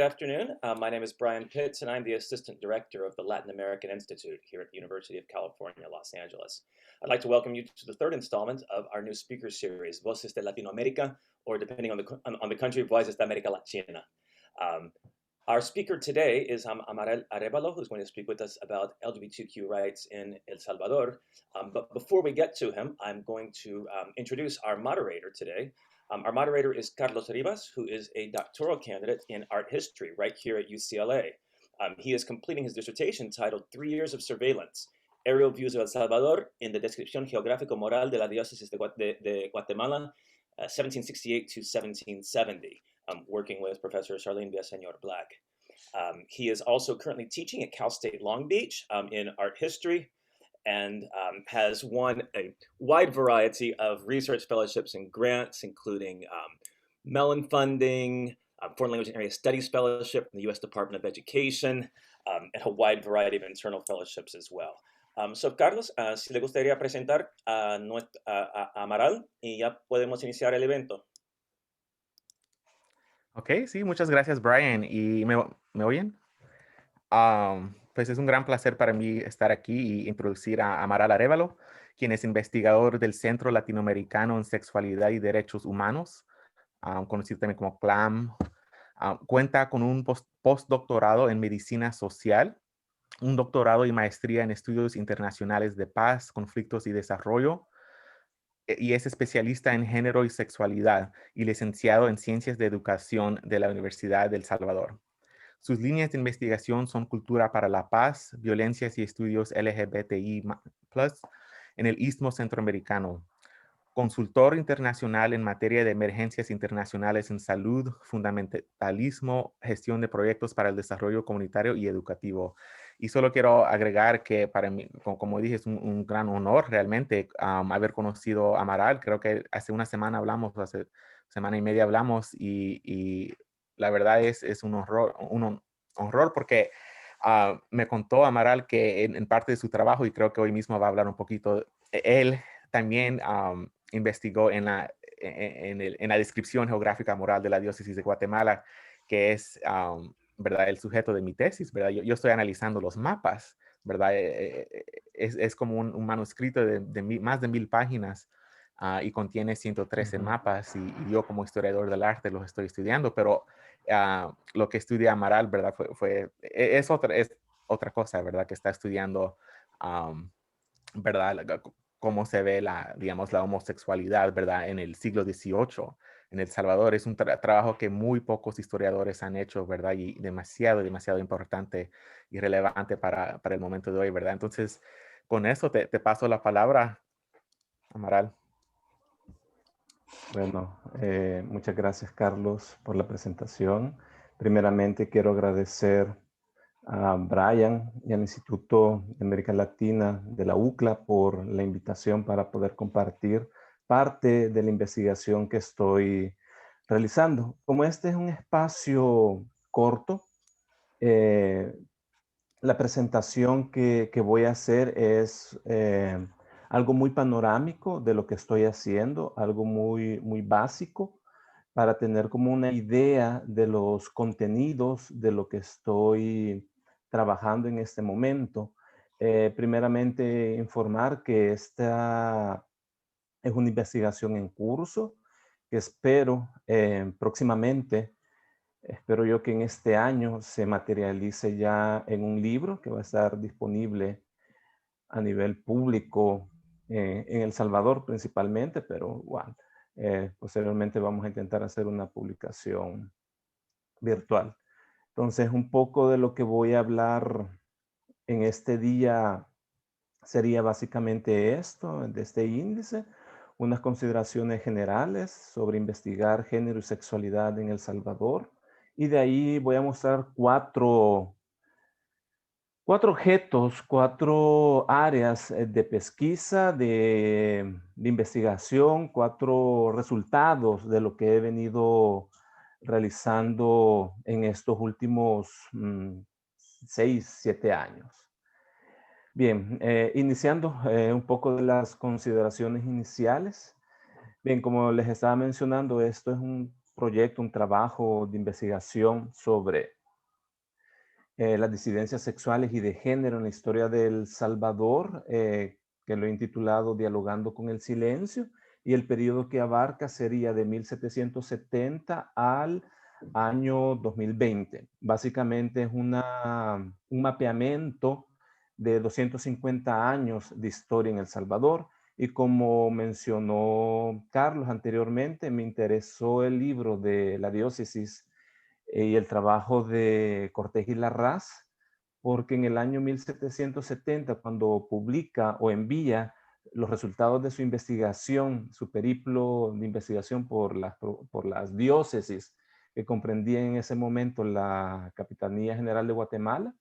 afternoon. My name is Brian Pitts, and I'm the Assistant Director of the Latin American Institute here at the University of California, Los Angeles. I'd like to welcome you to the third installment of our new speaker series, Voces de Latinoamérica, or depending on the country, Voces de América Latina. Our speaker today is Amaral Arévalo, who's going to speak with us about LGBTQ rights in El Salvador. But before we get to him, I'm going to introduce our moderator today. Our moderator is Carlos Rivas, who is a doctoral candidate in art history right here at UCLA. He is completing his dissertation titled 3 Years of Surveillance, Aerial Views of El Salvador in the Descripción Geográfico-Moral de la Diócesis de Guatemala, 1768 to 1770. Working with Professor Charlene Villaseñor Black. He is also currently teaching at Cal State Long Beach in art history and has won a wide variety of research fellowships and grants, including Mellon funding, Foreign Language and Area Studies Fellowship from the U.S. Department of Education, and a wide variety of internal fellowships as well. So, Carlos, si le gustaría presentar a Amaral y ya podemos iniciar el evento. Ok, sí, muchas gracias, Brian. ¿Y me oyen? Pues es un gran placer para mí estar aquí y introducir a Amaral Arévalo, quien es investigador del Centro Latinoamericano en Sexualidad y Derechos Humanos, conocido también como CLAM. Cuenta con un postdoctorado en Medicina Social, un doctorado y maestría en Estudios Internacionales de Paz, Conflictos y Desarrollo, y es especialista en género y sexualidad y licenciado en Ciencias de Educación de la Universidad del Salvador. Sus líneas de investigación son cultura para la paz, violencias y estudios LGBTI+, en el Istmo Centroamericano. Consultor internacional en materia de emergencias internacionales en salud, fundamentalismo, gestión de proyectos para el desarrollo comunitario y educativo. Y solo quiero agregar que para mí, como dije, es un gran honor realmente haber conocido a Amaral. Creo que hace una semana hablamos, hace semana y media hablamos y la verdad es un honor porque me contó Amaral que en parte de su trabajo, y creo que hoy mismo va a hablar un poquito, él también investigó en la descripción geográfica moral de la diócesis de Guatemala, que es, ¿verdad?, el sujeto de mi tesis, ¿verdad? Yo estoy analizando los mapas, ¿verdad? Es como un manuscrito de más de 1000 páginas y contiene 113 mapas y yo como historiador del arte los estoy estudiando, pero lo que estudia Amaral, ¿verdad? Es otra cosa, ¿verdad? Que está estudiando, ¿verdad? Cómo se ve digamos, la homosexualidad, ¿verdad? En el siglo XVIII en El Salvador. Es un trabajo que muy pocos historiadores han hecho, ¿verdad? Y demasiado importante y relevante para el momento de hoy, ¿verdad? Entonces, con eso te paso la palabra, Amaral. Bueno, muchas gracias, Carlos, por la presentación. Primeramente, quiero agradecer a Brian y al Instituto de América Latina de la UCLA por la invitación para poder compartir parte de la investigación que estoy realizando. Como este es un espacio corto, la presentación que voy a hacer es algo muy panorámico de lo que estoy haciendo, algo muy básico para tener como una idea de los contenidos de lo que estoy trabajando en este momento. Primeramente, informar que esta es una investigación en curso que espero próximamente. Espero yo que en este año se materialice ya en un libro que va a estar disponible a nivel público en El Salvador principalmente, pero bueno, posteriormente vamos a intentar hacer una publicación virtual. Entonces, un poco de lo que voy a hablar en este día sería básicamente esto, de este índice, unas consideraciones generales sobre investigar género y sexualidad en El Salvador. Y de ahí voy a mostrar cuatro objetos, cuatro áreas de pesquisa, de investigación, cuatro resultados de lo que he venido realizando en estos últimos 6, 7 años. Bien, iniciando un poco de las consideraciones iniciales. Bien, como les estaba mencionando, esto es un proyecto, un trabajo de investigación sobre las disidencias sexuales y de género en la historia de El Salvador, que lo he intitulado Dialogando con el Silencio, y el periodo que abarca sería de 1770 al año 2020. Básicamente es un mapeamiento de 250 años de historia en El Salvador, y como mencionó Carlos anteriormente, me interesó el libro de la diócesis y el trabajo de Cortés y Larraz, porque en el año 1770, cuando publica o envía los resultados de su investigación, su periplo de investigación por las diócesis que comprendía en ese momento la Capitanía General de Guatemala,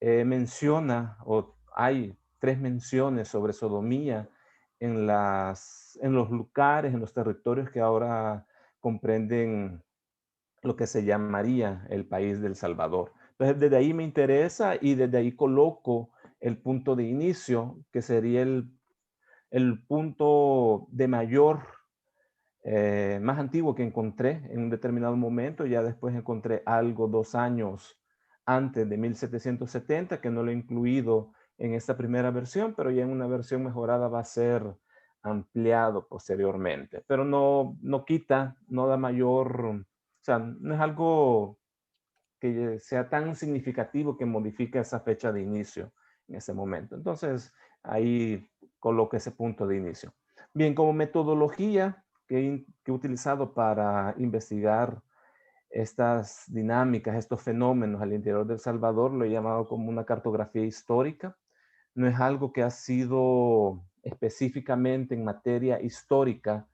menciona, o hay 3 menciones sobre sodomía en los lugares, en los territorios que ahora comprenden lo que se llamaría el país del Salvador. Entonces, desde ahí me interesa y desde ahí coloco el punto de inicio, que sería el punto de mayor, más antiguo que encontré en un determinado momento. Ya después encontré algo 2 años antes de 1770, que no lo he incluido en esta primera versión, pero ya en una versión mejorada va a ser ampliado posteriormente. Pero no quita, no da mayor, o sea, no es algo que sea tan significativo que modifique esa fecha de inicio en ese momento. Entonces, ahí coloco ese punto de inicio. Bien, como metodología que he utilizado para investigar estas dinámicas, estos fenómenos al interior de El Salvador, lo he llamado como una cartografía histórica. No es algo que ha sido específicamente en materia histórica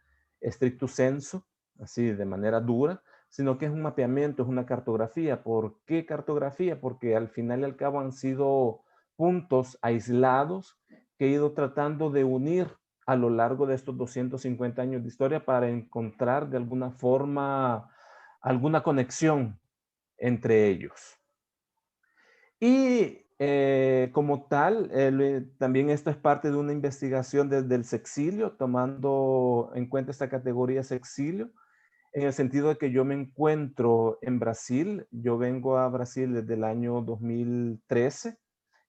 stricto sensu, así de manera dura, sino que es un mapeamiento, es una cartografía. ¿Por qué cartografía? Porque al final y al cabo han sido puntos aislados que he ido tratando de unir a lo largo de estos 250 años de historia para encontrar de alguna forma alguna conexión entre ellos. Y como tal, también esto es parte de una investigación desde el sexilio, tomando en cuenta esta categoría sexilio, en el sentido de que yo me encuentro en Brasil. Yo vengo a Brasil desde el año 2013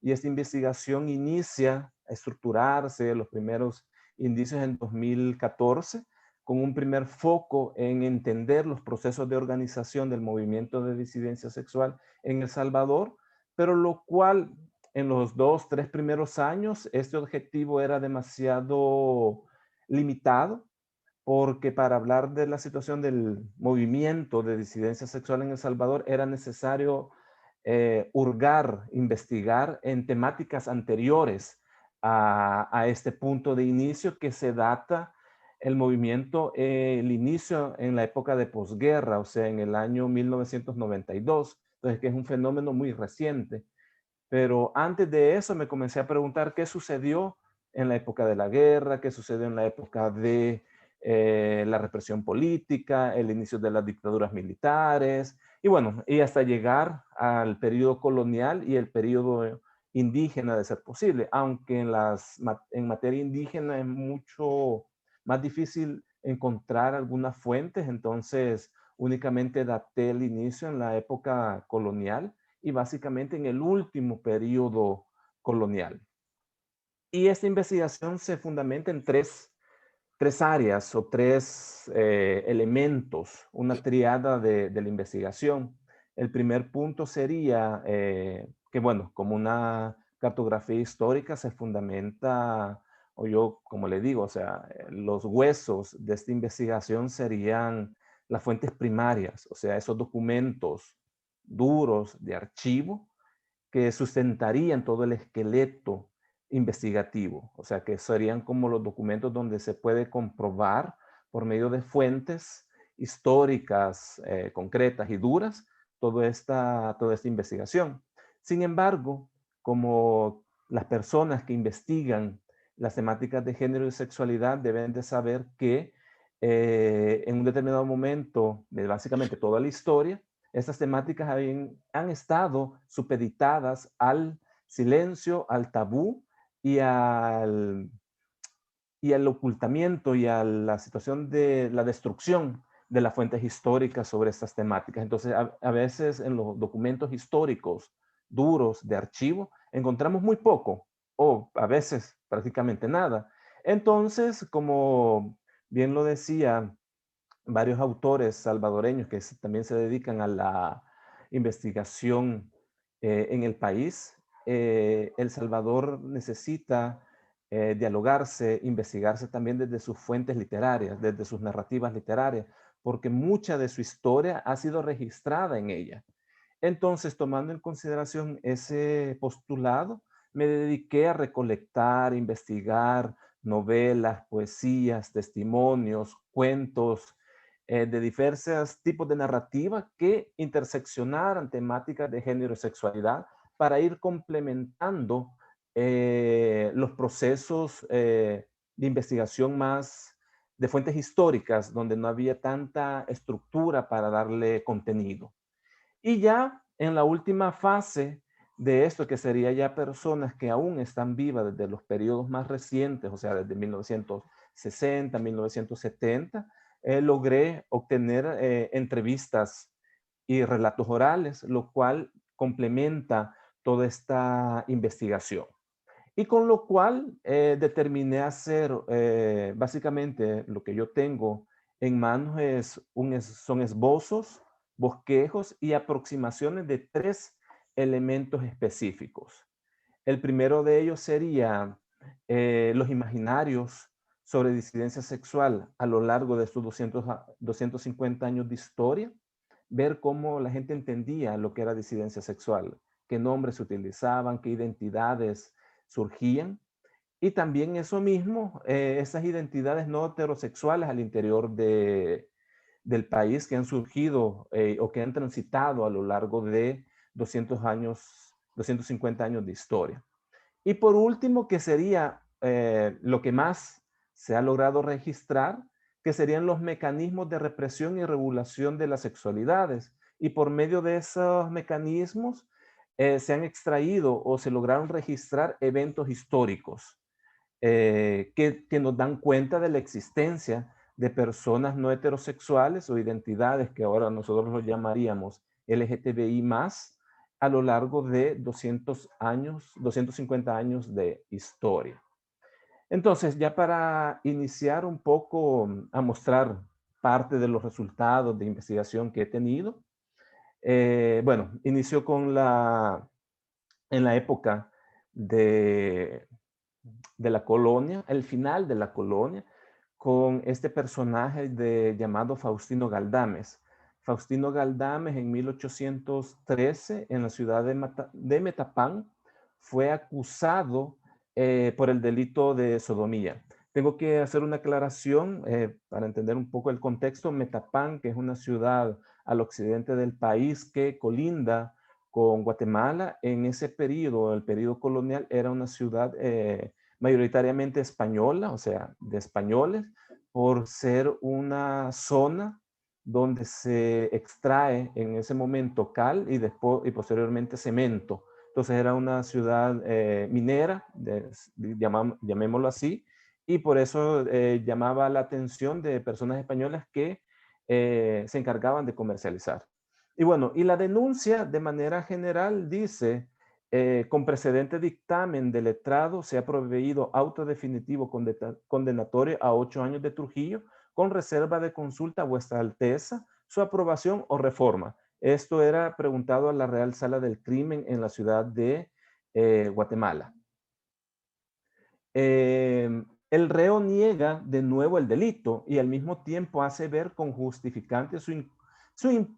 y esta investigación inicia a estructurarse, los primeros indicios en 2014, con un primer foco en entender los procesos de organización del movimiento de disidencia sexual en El Salvador, pero lo cual en los 2, 3 primeros años este objetivo era demasiado limitado, porque para hablar de la situación del movimiento de disidencia sexual en El Salvador era necesario hurgar, investigar en temáticas anteriores a este punto de inicio, que se data el movimiento, el inicio en la época de posguerra, o sea, en el año 1992. Entonces, que es un fenómeno muy reciente. Pero antes de eso me comencé a preguntar qué sucedió en la época de la guerra, qué sucedió en la época de la represión política, el inicio de las dictaduras militares, y bueno, y hasta llegar al periodo colonial y el periodo indígena de ser posible, aunque en materia indígena es mucho más difícil encontrar algunas fuentes. Entonces únicamente daté el inicio en la época colonial y básicamente en el último periodo colonial. Y esta investigación se fundamenta en tres áreas o 3 elementos, una triada de la investigación. El primer punto sería que, bueno, como una cartografía histórica se fundamenta, o yo, como le digo, o sea, los huesos de esta investigación serían las fuentes primarias, o sea, esos documentos duros de archivo que sustentarían todo el esqueleto investigativo. O sea, que serían como los documentos donde se puede comprobar por medio de fuentes históricas, concretas y duras, toda esta investigación. Sin embargo, como las personas que investigan las temáticas de género y sexualidad deben de saber que en un determinado momento de básicamente toda la historia, estas temáticas han estado supeditadas al silencio, al tabú y al ocultamiento y a la situación de la destrucción de las fuentes históricas sobre estas temáticas. Entonces, a veces en los documentos históricos duros de archivo encontramos muy poco, o a veces prácticamente nada. Entonces, como bien lo decía varios autores salvadoreños que también se dedican a la investigación en el país, El Salvador necesita dialogarse, investigarse también desde sus fuentes literarias, desde sus narrativas literarias, porque mucha de su historia ha sido registrada en ella. Entonces, tomando en consideración ese postulado, me dediqué a recolectar, investigar novelas, poesías, testimonios, cuentos, de diversos tipos de narrativa que interseccionaran temáticas de género y sexualidad para ir complementando los procesos de investigación más de fuentes históricas, donde no había tanta estructura para darle contenido. Y ya en la última fase de esto, que sería ya personas que aún están vivas desde los periodos más recientes, o sea, desde 1960, 1970, logré obtener entrevistas y relatos orales, lo cual complementa toda esta investigación. Y con lo cual determiné hacer básicamente lo que yo tengo en manos son esbozos, bosquejos y aproximaciones de 3 elementos específicos. El primero de ellos sería los imaginarios sobre disidencia sexual a lo largo de estos 250 años de historia, ver cómo la gente entendía lo que era disidencia sexual, qué nombres se utilizaban, qué identidades surgían, y también eso mismo, esas identidades no heterosexuales al interior del país que han surgido o que han transitado a lo largo de 200 años, 250 años de historia. Y por último, que sería lo que más se ha logrado registrar, que serían los mecanismos de represión y regulación de las sexualidades. Y por medio de esos mecanismos se han extraído o se lograron registrar eventos históricos que nos dan cuenta de la existencia de personas no heterosexuales o identidades que ahora nosotros lo llamaríamos LGTBI más, a lo largo de 200 años, 250 años de historia. Entonces, ya para iniciar un poco a mostrar parte de los resultados de investigación que he tenido, bueno, inició en la época de la colonia, el final de la colonia, con este personaje llamado Faustino Galdames. Faustino Galdames en 1813 en la ciudad de Metapán fue acusado por el delito de sodomía. Tengo que hacer una aclaración para entender un poco el contexto. Metapán, que es una ciudad al occidente del país que colinda con Guatemala, en ese periodo, el periodo colonial, era una ciudad mayoritariamente española, o sea, de españoles, por ser una zona donde se extrae en ese momento cal y, después, y posteriormente cemento. Entonces era una ciudad minera, llamémoslo así, y por eso llamaba la atención de personas españolas que se encargaban de comercializar. Y bueno, y la denuncia de manera general dice, con precedente dictamen de letrado se ha proveído auto definitivo condenatorio a 8 años de Trujillo con reserva de consulta a vuestra alteza, su aprobación o reforma. Esto era preguntado a la Real Sala del Crimen en la ciudad de Guatemala. El reo niega de nuevo el delito y al mismo tiempo hace ver con justificante su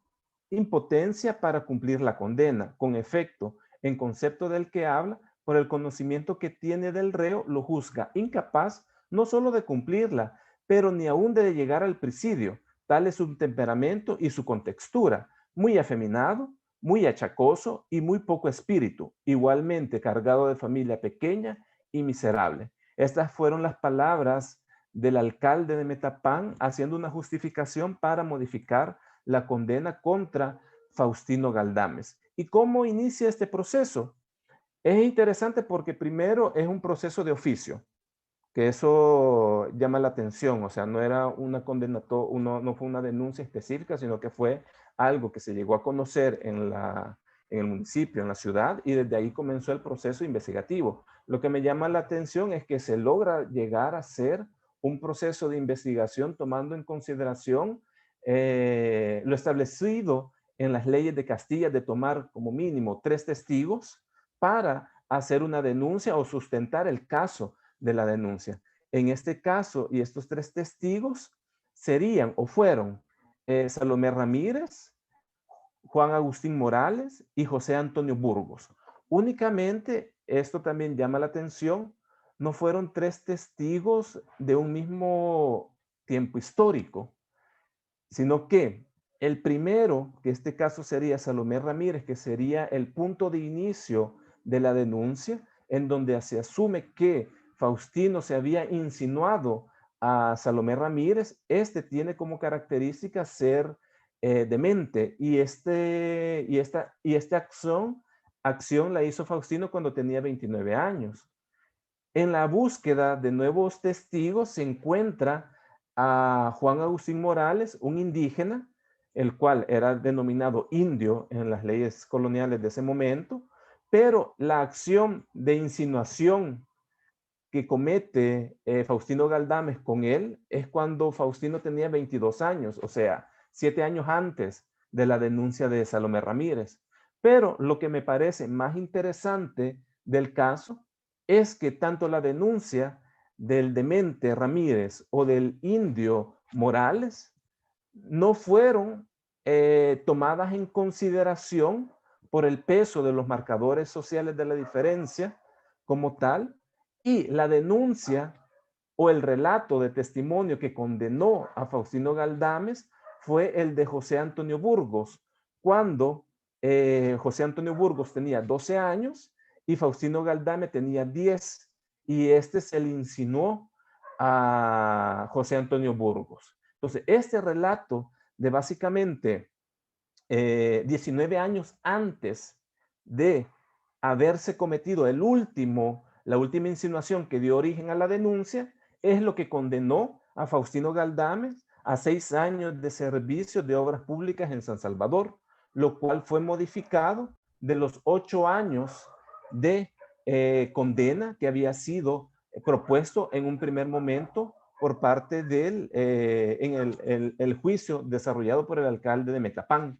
impotencia para cumplir la condena. Con efecto, en concepto del que habla, por el conocimiento que tiene del reo, lo juzga incapaz no solo de cumplirla, pero ni aún de llegar al presidio. Tal es su temperamento y su contextura, muy afeminado, muy achacoso y muy poco espíritu, igualmente cargado de familia pequeña y miserable. Estas fueron las palabras del alcalde de Metapán haciendo una justificación para modificar la condena contra Faustino Galdames. ¿Y cómo inicia este proceso? Es interesante porque primero es un proceso de oficio. que eso llama la atención, o sea, no era una no fue una denuncia específica, sino que fue algo que se llegó a conocer en el municipio, en la ciudad, y desde ahí comenzó el proceso investigativo. Lo que me llama la atención es que se logra llegar a hacer un proceso de investigación tomando en consideración lo establecido en las leyes de Castilla de tomar como mínimo 3 testigos para hacer una denuncia o sustentar el caso de la denuncia. En este caso, y estos 3 testigos serían o fueron Salomé Ramírez, Juan Agustín Morales y José Antonio Burgos. Únicamente, esto también llama la atención, no fueron 3 testigos de un mismo tiempo histórico, sino que el primero, que este caso sería Salomé Ramírez, que sería el punto de inicio de la denuncia, en donde se asume que Faustino se había insinuado a Salomé Ramírez, este tiene como característica ser demente y esta acción la hizo Faustino cuando tenía 29 años. En la búsqueda de nuevos testigos se encuentra a Juan Agustín Morales, un indígena, el cual era denominado indio en las leyes coloniales de ese momento, pero la acción de insinuación que comete Faustino Galdames con él es cuando Faustino tenía 22 años, o sea, 7 años antes de la denuncia de Salomé Ramírez. Pero lo que me parece más interesante del caso es que tanto la denuncia del demente Ramírez o del indio Morales no fueron tomadas en consideración por el peso de los marcadores sociales de la diferencia como tal, y la denuncia o el relato de testimonio que condenó a Faustino Galdames fue el de José Antonio Burgos, cuando José Antonio Burgos tenía 12 años y Faustino Galdames tenía 10, y este se le insinuó a José Antonio Burgos. Entonces, este relato de básicamente 19 años antes de haberse cometido la última insinuación que dio origen a la denuncia, es lo que condenó a Faustino Galdames a 6 años de servicio de obras públicas en San Salvador, lo cual fue modificado de los 8 años de condena que había sido propuesto en un primer momento por parte del en el juicio desarrollado por el alcalde de Metapán,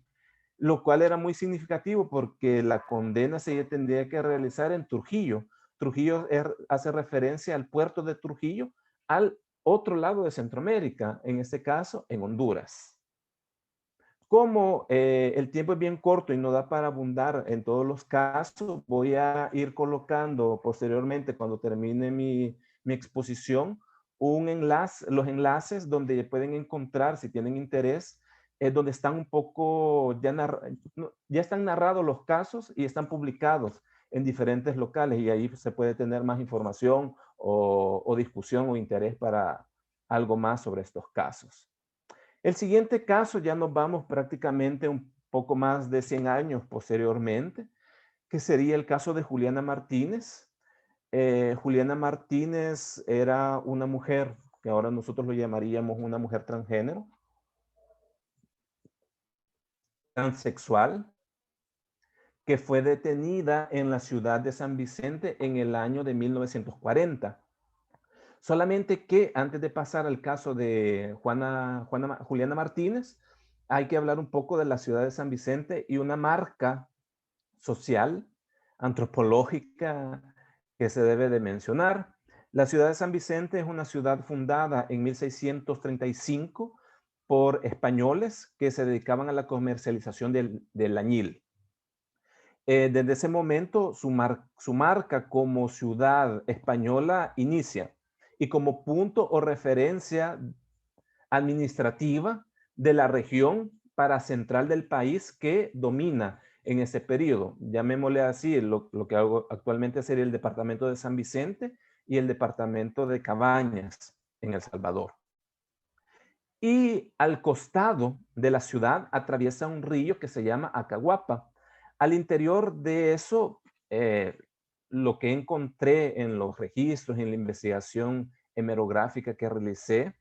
lo cual era muy significativo porque la condena se tendría que realizar en Trujillo. Trujillo hace referencia al puerto de Trujillo, al otro lado de Centroamérica, en este caso en Honduras. Como el tiempo es bien corto y no da para abundar en todos los casos, voy a ir colocando posteriormente, cuando termine mi exposición, los enlaces donde pueden encontrar, si tienen interés, donde están un poco, ya están narrados los casos y están publicados en diferentes locales, y ahí se puede tener más información o discusión o interés para algo más sobre estos casos. El siguiente caso, ya nos vamos prácticamente un poco más de 100 años posteriormente, que sería el caso de Juliana Martínez. Juliana Martínez era una mujer, que ahora nosotros lo llamaríamos una mujer transgénero, transexual, que fue detenida en la ciudad de San Vicente en el año de 1940. Solamente que antes de pasar al caso de Juliana Martínez, hay que hablar un poco de la ciudad de San Vicente y una marca social, antropológica, que se debe de mencionar. La ciudad de San Vicente es una ciudad fundada en 1635 por españoles que se dedicaban a la comercialización del añil. Desde ese momento, su marca como ciudad española inicia, y como punto o referencia administrativa de la región paracentral del país que domina en ese periodo. Llamémosle así, lo que actualmente sería el departamento de San Vicente y el departamento de Cabañas en El Salvador. Y al costado de la ciudad atraviesa un río que se llama Acahuapa. Al interior de eso, lo que encontré en los registros, en la investigación hemerográfica que realicé,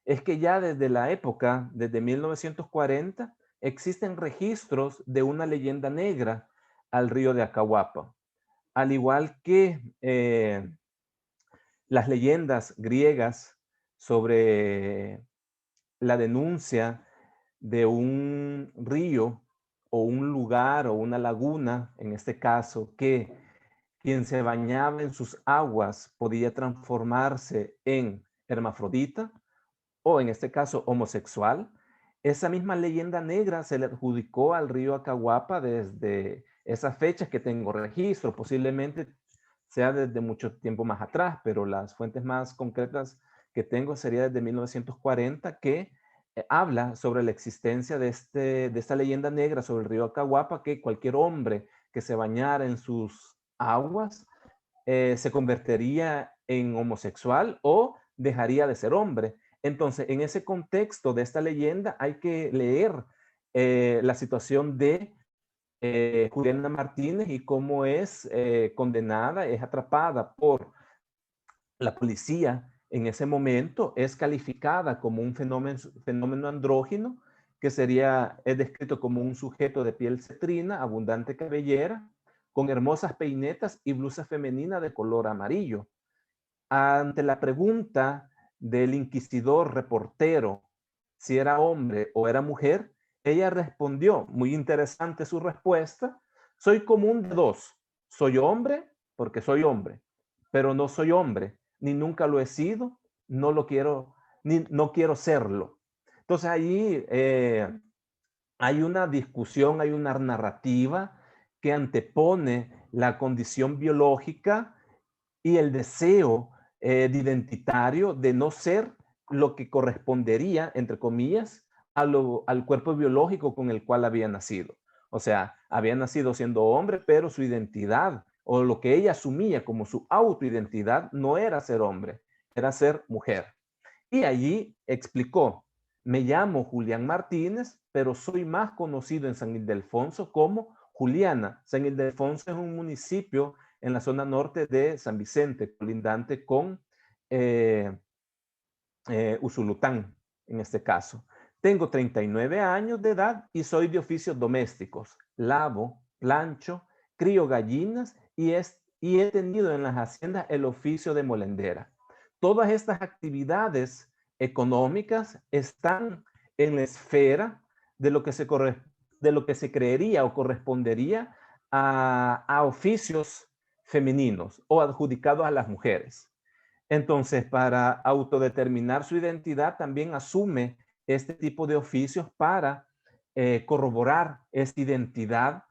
es que ya desde la época, desde 1940, existen registros de una leyenda negra al río de Acahuapa. Al igual que las leyendas griegas sobre la denuncia de un río o un lugar o una laguna, en este caso, que quien se bañaba en sus aguas podía transformarse en hermafrodita o en este caso homosexual. Esa misma leyenda negra se le adjudicó al río Acahuapa desde esas fechas que tengo registro, posiblemente sea desde mucho tiempo más atrás, pero las fuentes más concretas que tengo sería desde 1940, que habla sobre la existencia de esta leyenda negra sobre el río Acahuapa, que cualquier hombre que se bañara en sus aguas se convertiría en homosexual o dejaría de ser hombre. Entonces, en ese contexto de esta leyenda hay que leer la situación de Juliana Martínez y cómo es condenada, es atrapada por la policía en ese momento, es calificada como un fenómeno andrógino, que es descrito como un sujeto de piel cetrina, abundante cabellera, con hermosas peinetas y blusa femenina de color amarillo. Ante la pregunta del inquisidor reportero si era hombre o era mujer, ella respondió, muy interesante su respuesta: soy común de dos, soy hombre porque soy hombre, pero no soy hombre, ni nunca lo he sido, no lo quiero, ni no quiero serlo. Entonces ahí hay una discusión, hay una narrativa que antepone la condición biológica y el deseo de identitario de no ser lo que correspondería, entre comillas, al cuerpo biológico con el cual había nacido. O sea, había nacido siendo hombre, pero su identidad o lo que ella asumía como su autoidentidad no era ser hombre, era ser mujer. Y allí explicó: me llamo Julián Martínez, pero soy más conocido en San Ildefonso como Juliana. San Ildefonso es un municipio en la zona norte de San Vicente, colindante con Usulután, en este caso. Tengo 39 años de edad y soy de oficios domésticos. Lavo, plancho, crío gallinas y he tenido en las haciendas el oficio de molendera. Todas estas actividades económicas están en la esfera de lo que se creería o correspondería a oficios femeninos o adjudicados a las mujeres. Entonces, para autodeterminar su identidad, también asume este tipo de oficios para corroborar esta identidad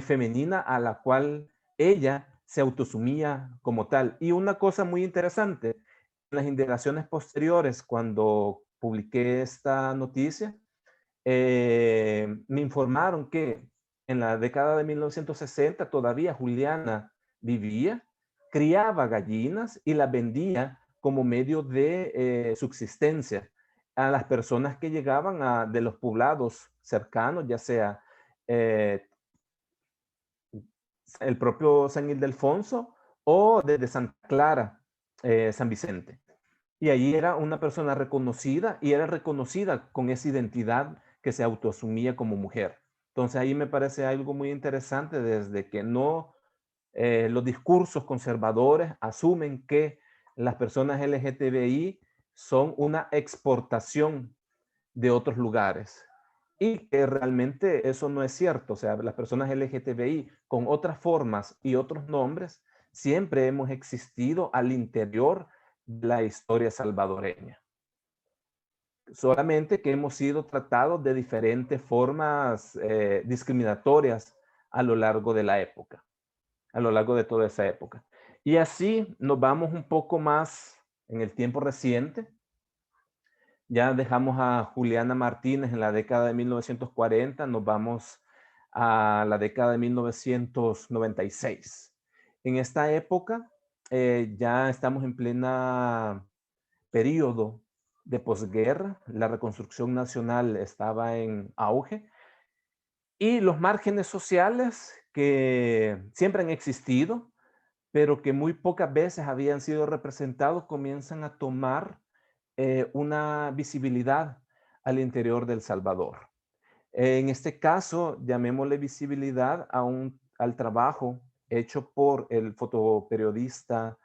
femenina a la cual ella se autosumía como tal. Y una cosa muy interesante, en las indagaciones posteriores, cuando publiqué esta noticia, me informaron que en la década de 1960 todavía Juliana vivía, criaba gallinas y las vendía como medio de subsistencia a las personas que llegaban de los poblados cercanos, ya sea eh, el propio San Ildefonso o desde Santa Clara, San Vicente. Y ahí era una persona reconocida y era reconocida con esa identidad que se autoasumía como mujer. Entonces ahí me parece algo muy interesante desde que no los discursos conservadores asumen que las personas LGTBI son una exportación de otros lugares y que realmente eso no es cierto. O sea, las personas LGTBI con otras formas y otros nombres siempre hemos existido al interior de la historia salvadoreña. Solamente que hemos sido tratados de diferentes formas discriminatorias a lo largo de la época, a lo largo de toda esa época. Y así nos vamos un poco más en el tiempo reciente. Ya dejamos a Juliana Martínez en la década de 1940, nos vamos a la década de 1996. En esta época ya estamos en plena periodo de posguerra, la reconstrucción nacional estaba en auge y los márgenes sociales que siempre han existido, pero que muy pocas veces habían sido representados, comienzan a tomar una visibilidad al interior del Salvador. En este caso, llamémosle visibilidad al trabajo hecho por el fotoperiodista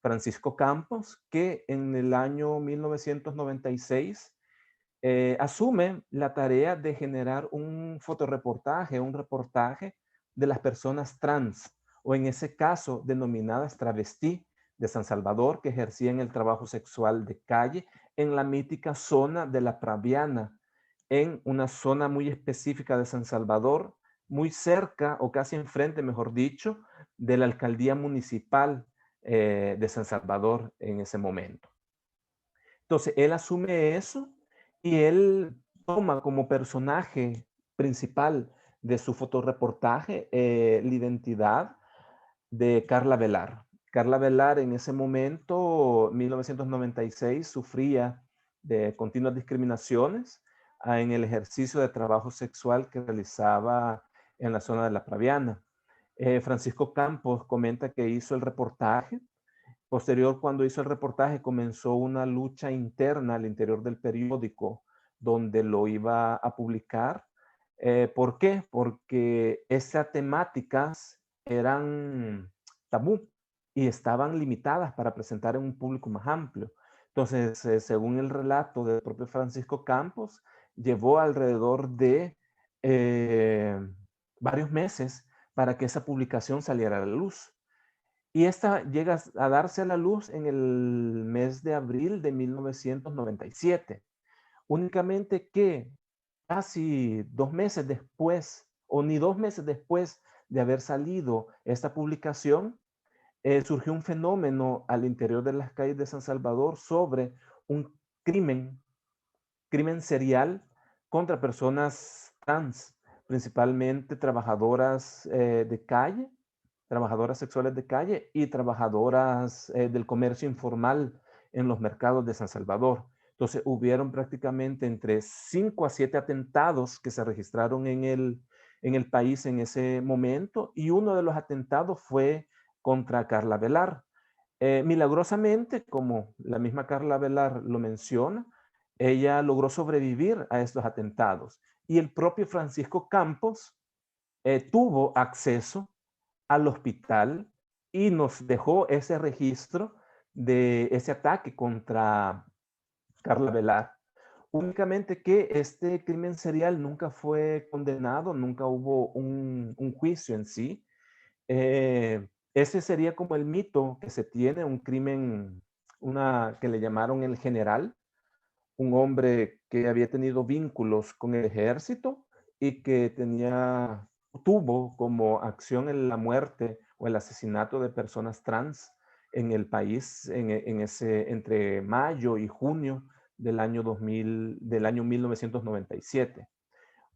Francisco Campos, que en el año 1996 asume la tarea de generar un fotoreportaje, un reportaje de las personas trans, o en ese caso denominadas travestí de San Salvador, que ejercían el trabajo sexual de calle en la mítica zona de la Praviana, en una zona muy específica de San Salvador, muy cerca o casi enfrente, mejor dicho, de la alcaldía municipal de San Salvador en ese momento. Entonces, él asume eso y él toma como personaje principal de su fotoreportaje la identidad de Carla Velar. Carla Velar en ese momento, 1996, sufría de continuas discriminaciones en el ejercicio de trabajo sexual que realizaba en la zona de La Praviana. Francisco Campos comenta que hizo el reportaje. Posterior, cuando hizo el reportaje, comenzó una lucha interna al interior del periódico donde lo iba a publicar. ¿Por qué? Porque esas temáticas eran tabú y estaban limitadas para presentar en un público más amplio. Entonces, según el relato del propio Francisco Campos, llevó alrededor de eh, varios meses para que esa publicación saliera a la luz. Y esta llega a darse a la luz en el mes de abril de 1997. Únicamente que casi 2 meses después, o ni 2 meses después de haber salido esta publicación, surgió un fenómeno al interior de las calles de San Salvador sobre un crimen serial contra personas trans, principalmente trabajadoras de calle, trabajadoras sexuales de calle y trabajadoras del comercio informal en los mercados de San Salvador. Entonces, hubieron prácticamente entre 5 a 7 atentados que se registraron en el país en ese momento, y uno de los atentados fue contra Carla Velar. Milagrosamente, como la misma Carla Velar lo menciona, ella logró sobrevivir a estos atentados. Y el propio Francisco Campos tuvo acceso al hospital y nos dejó ese registro de ese ataque contra Carla Velar. Únicamente que este crimen serial nunca fue condenado, nunca hubo un juicio en sí. Ese sería como el mito que se tiene, un crimen, que le llamaron el general, un hombre que había tenido vínculos con el ejército y que tuvo como acción en la muerte o el asesinato de personas trans en el país entre mayo y junio del año 1997.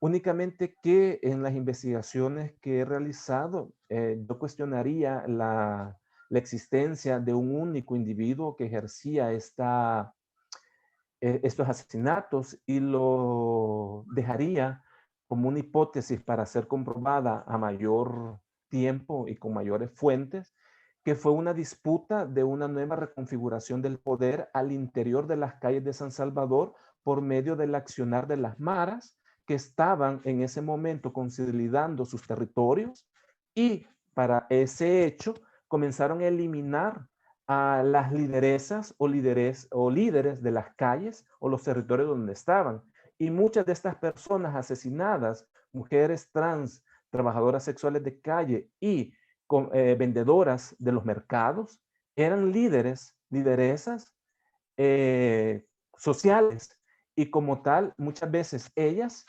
Únicamente que en las investigaciones que he realizado, yo cuestionaría la existencia de un único individuo que ejercía estos asesinatos, y lo dejaría como una hipótesis para ser comprobada a mayor tiempo y con mayores fuentes, que fue una disputa de una nueva reconfiguración del poder al interior de las calles de San Salvador por medio del accionar de las maras que estaban en ese momento consolidando sus territorios, y para ese hecho comenzaron a eliminar a las lideresas o líderes de las calles o los territorios donde estaban. Y muchas de estas personas asesinadas, mujeres trans, trabajadoras sexuales de calle y vendedoras de los mercados, eran lideresas sociales, y como tal, muchas veces ellas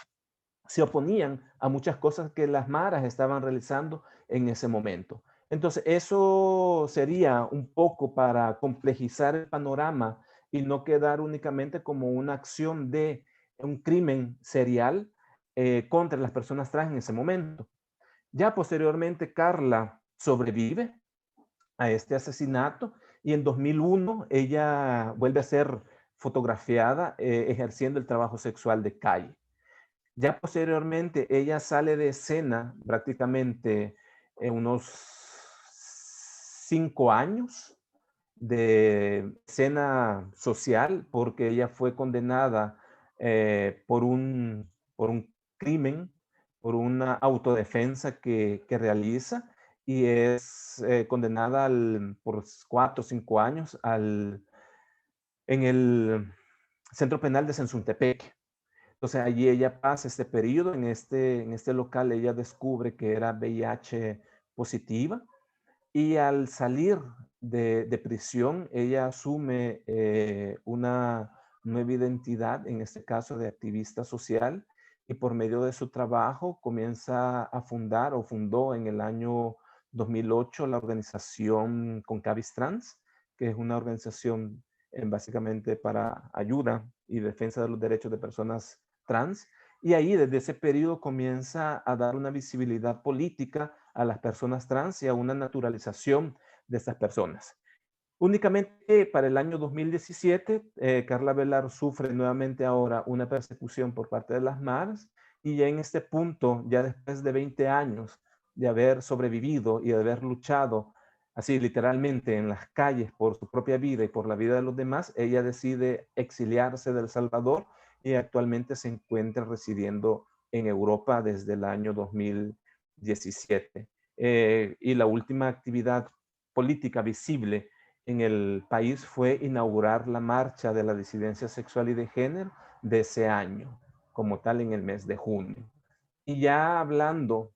se oponían a muchas cosas que las maras estaban realizando en ese momento. Entonces, eso sería un poco para complejizar el panorama y no quedar únicamente como una acción de un crimen serial contra las personas trans en ese momento. Ya posteriormente, Carla sobrevive a este asesinato, y en 2001 ella vuelve a ser fotografiada ejerciendo el trabajo sexual de calle. Ya posteriormente ella sale de escena prácticamente unos 5 años de escena social porque ella fue condenada por un crimen, por una autodefensa que realiza y es condenada por 4 o 5 años en el Centro Penal de Sensuntepec. Entonces allí ella pasa este periodo, en este local ella descubre que era VIH positiva y al salir de prisión ella asume una nueva identidad, en este caso de activista social, y por medio de su trabajo comienza a fundar o fundó en el año 2008 la organización Concavis Trans, que es una organización básicamente para ayuda y defensa de los derechos de personas trans. Y ahí desde ese periodo comienza a dar una visibilidad política a las personas trans y a una naturalización de estas personas. Únicamente para el año 2017, Carla Velar sufre nuevamente ahora una persecución por parte de las MARS y ya en este punto, ya después de 20 años de haber sobrevivido y de haber luchado así literalmente en las calles por su propia vida y por la vida de los demás, ella decide exiliarse de El Salvador y actualmente se encuentra residiendo en Europa desde el año 2017. Y la última actividad política visible en el país fue inaugurar la marcha de la disidencia sexual y de género de ese año, como tal en el mes de junio. Y ya hablando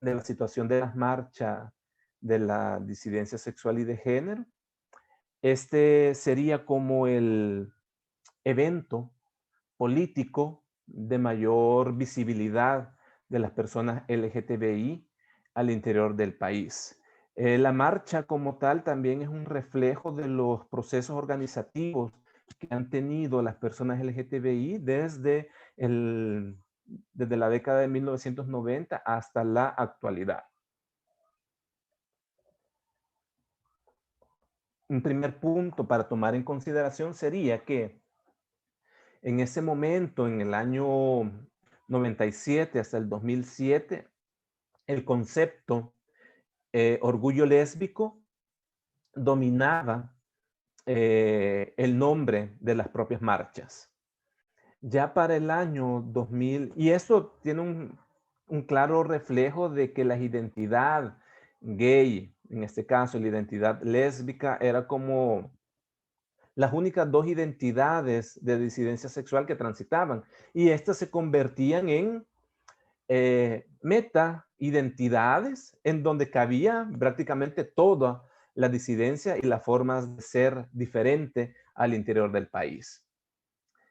de la situación de las marchas de la disidencia sexual y de género, este sería como el evento político de mayor visibilidad de las personas LGTBI al interior del país. La marcha como tal también es un reflejo de los procesos organizativos que han tenido las personas LGTBI desde la década de 1990 hasta la actualidad. Un primer punto para tomar en consideración sería que en ese momento, en el año 97 hasta el 2007, el concepto orgullo lésbico dominaba el nombre de las propias marchas. Ya para el año 2000, y esto tiene un claro reflejo de que la identidad gay, en este caso la identidad lésbica, era como las únicas dos identidades de disidencia sexual que transitaban. Y estas se convertían en meta-identidades en donde cabía prácticamente toda la disidencia y las formas de ser diferente al interior del país.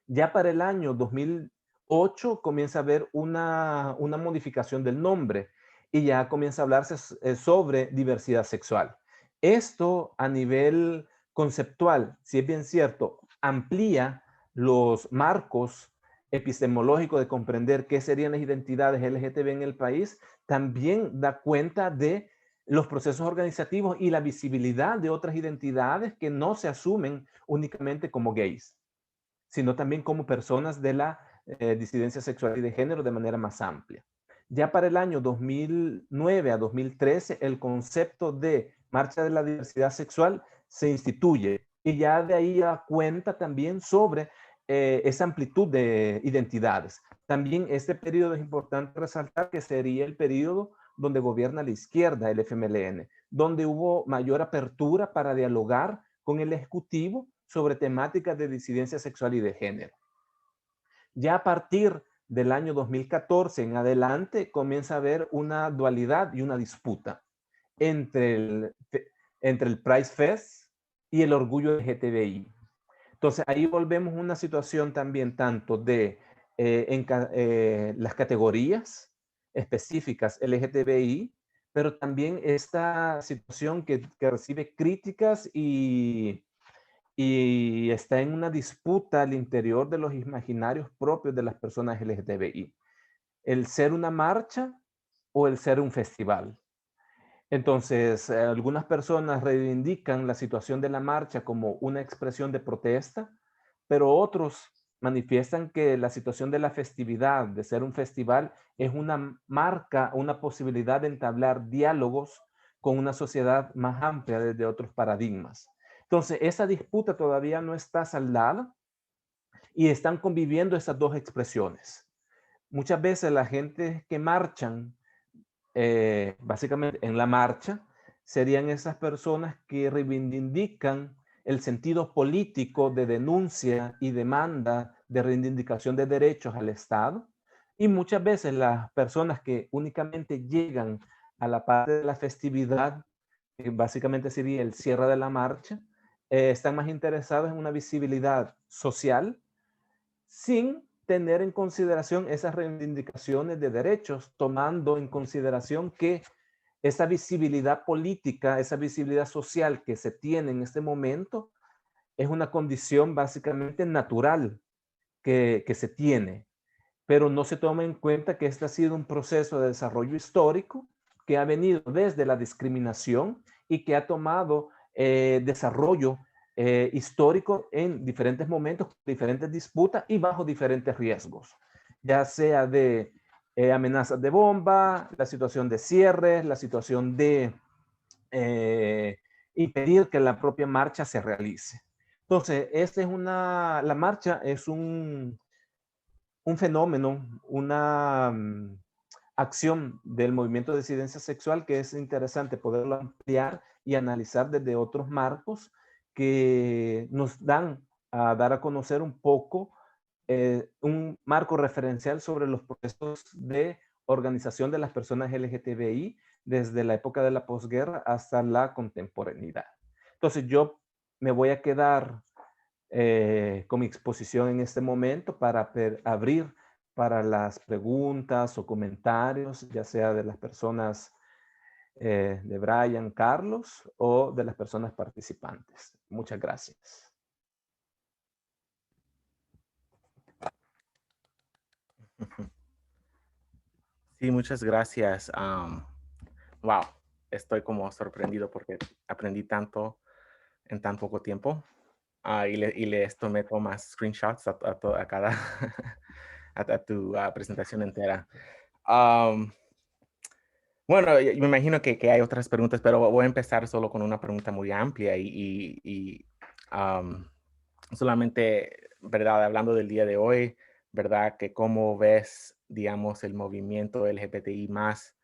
Ya para el año 2008 comienza a haber una modificación del nombre y ya comienza a hablarse sobre diversidad sexual. Esto a nivel conceptual, si es bien cierto, amplía los marcos epistemológicos de comprender qué serían las identidades LGTB en el país, también da cuenta de los procesos organizativos y la visibilidad de otras identidades que no se asumen únicamente como gays, sino también como personas de la disidencia sexual y de género de manera más amplia. Ya para el año 2009 a 2013, el concepto de marcha de la diversidad sexual se instituye y ya de ahí da cuenta también sobre esa amplitud de identidades. También este periodo es importante resaltar que sería el periodo donde gobierna la izquierda, el FMLN, donde hubo mayor apertura para dialogar con el Ejecutivo sobre temáticas de disidencia sexual y de género. Ya a partir del año 2014 en adelante comienza a haber una dualidad y una disputa entre el Pride Fest y el orgullo LGTBI. Entonces ahí volvemos a una situación también tanto de las categorías específicas LGTBI, pero también esta situación que recibe críticas y está en una disputa al interior de los imaginarios propios de las personas LGTBI. El ser una marcha o el ser un festival. Entonces, algunas personas reivindican la situación de la marcha como una expresión de protesta, pero otros manifiestan que la situación de la festividad, de ser un festival, es una marca, una posibilidad de entablar diálogos con una sociedad más amplia desde otros paradigmas. Entonces, esa disputa todavía no está saldada y están conviviendo esas dos expresiones. Muchas veces la gente que marchan, básicamente en la marcha, serían esas personas que reivindican el sentido político de denuncia y demanda de reivindicación de derechos al Estado. Y muchas veces las personas que únicamente llegan a la parte de la festividad, que básicamente sería el cierre de la marcha, están más interesados en una visibilidad social sin tener en consideración esas reivindicaciones de derechos, tomando en consideración que esa visibilidad política, esa visibilidad social que se tiene en este momento es una condición básicamente natural que se tiene, pero no se toma en cuenta que este ha sido un proceso de desarrollo histórico que ha venido desde la discriminación y que ha tomado desarrollo histórico en diferentes momentos, diferentes disputas y bajo diferentes riesgos, ya sea de amenazas de bomba, la situación de cierres, la situación de impedir que la propia marcha se realice. Entonces, la marcha es un fenómeno, una acción del movimiento de disidencia sexual que es interesante poderlo ampliar y analizar desde otros marcos que nos dan a dar a conocer un poco un marco referencial sobre los procesos de organización de las personas LGTBI desde la época de la posguerra hasta la contemporaneidad. Entonces yo me voy a quedar con mi exposición en este momento para abrir para las preguntas o comentarios, ya sea de las personas de Brian, Carlos o de las personas participantes. Muchas gracias. Sí, muchas gracias. Wow, estoy como sorprendido porque aprendí tanto en tan poco tiempo. Y les tomé tomas, screenshots a cada, a tu presentación entera. Am, bueno, me imagino que hay otras preguntas, pero voy a empezar solo con una pregunta muy amplia am, solamente, ¿verdad? Hablando del día de hoy, ¿verdad? Que cómo ves, digamos, el movimiento LGBTI más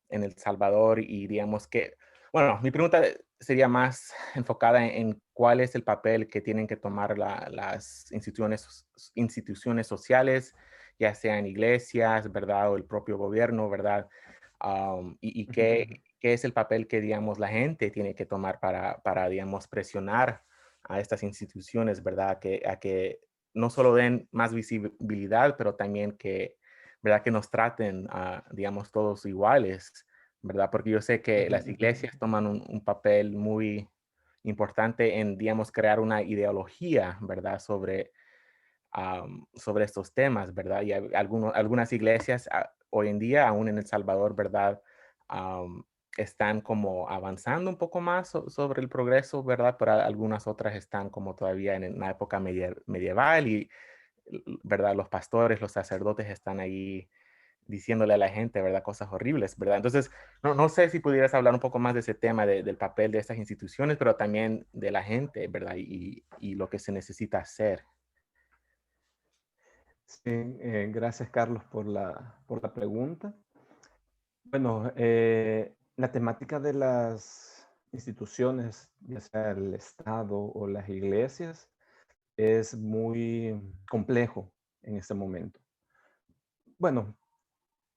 en El Salvador y digamos que, bueno, mi pregunta sería más enfocada en cuál es el papel que tienen que tomar las instituciones sociales, ya sean iglesias, ¿verdad? O el propio gobierno, ¿verdad? Y qué es el papel que, digamos, la gente tiene que tomar para digamos, presionar a estas instituciones, ¿verdad? A que no solo den más visibilidad, pero también que, ¿verdad? Que nos traten, digamos, todos iguales, ¿verdad? Porque yo sé que las iglesias toman un papel muy importante en, digamos, crear una ideología, ¿verdad? Sobre estos temas, ¿verdad? Y algunas iglesias hoy en día, aún en El Salvador, ¿verdad? Están como avanzando un poco más sobre el progreso, ¿verdad? Pero algunas otras están como todavía en una época medieval y, ¿verdad? Los pastores, los sacerdotes están ahí diciéndole a la gente, ¿verdad? Cosas horribles, ¿verdad? Entonces, no sé si pudieras hablar un poco más de ese tema, del papel de estas instituciones, pero también de la gente, ¿verdad? Y lo que se necesita hacer. Sí, gracias Carlos por la pregunta. Bueno, la temática de las instituciones, ya sea el Estado o las iglesias, es muy complejo en este momento. Bueno,